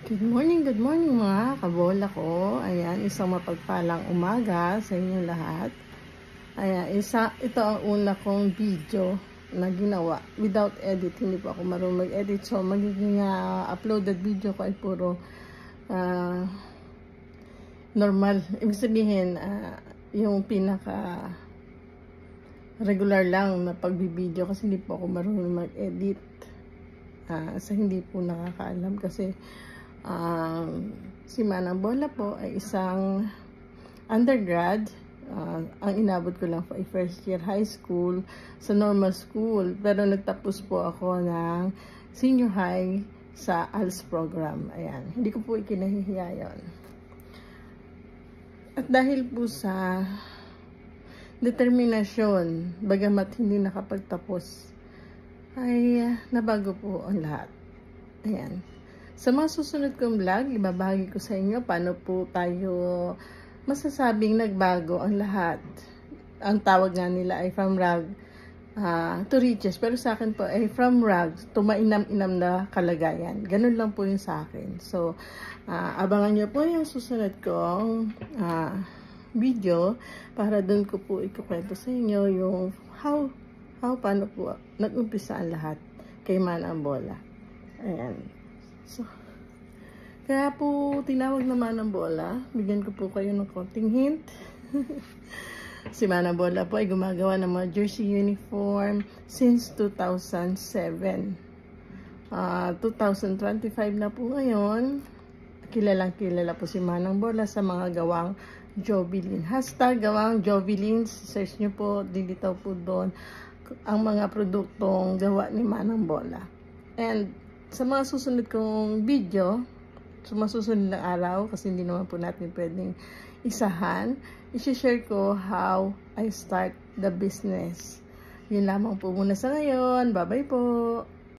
Good morning mga kabola ko. Ayan, isang mapagpalang umaga sa inyong lahat. Ayan, ito ang una kong video na ginawa without edit. Hindi po ako marunong mag-edit. So, magiging uploaded video ko ay puro normal. Ibig sabihin, yung pinaka regular lang na pagbibideo kasi hindi po ako marunong mag-edit. Sa hindi po nakakaalam kasi si Manang Bola po ay isang undergrad. Ang inabot ko lang po ay first year high school sa normal school, pero nagtapos po ako ng senior high sa ALS program. Ayan, hindi ko po ikinahihiya yun. At dahil po sa determinasyon, bagamat hindi nakapagtapos, ay nabago po ang lahat. Ayan. Sa mga susunod kong vlog, ibabahagi ko sa inyo paano po tayo masasabing nagbago ang lahat. Ang tawag nga nila ay from rag to riches. Pero sa akin po ay from rag to mainam-inam na kalagayan. Ganun lang po yung sa akin. So, abangan nyo po yung susunod kong video para doon ko po ikukwento sa inyo yung paano po nag-umpisa ang lahat kay Manang Bola. Ayan. So, kaya po tinawag na Manang Bola. Bigyan ko po kayo ng konting hint. Si Manang Bola po ay gumagawa ng mga jersey uniform since 2007. 2025 na po ngayon. Kilalang kilala po si Manang Bola sa mga gawang Jovelin. Hashtag gawang Jovelin. Search nyo po, dilitaw po doon ang mga produktong gawa ni Manang Bola. And sa mga susunod kong video, sa mga susunod na araw, kasi hindi naman po natin pwedeng isahan, isi-share ko how I start the business. Yun lamang po muna sa ngayon. Bye-bye po!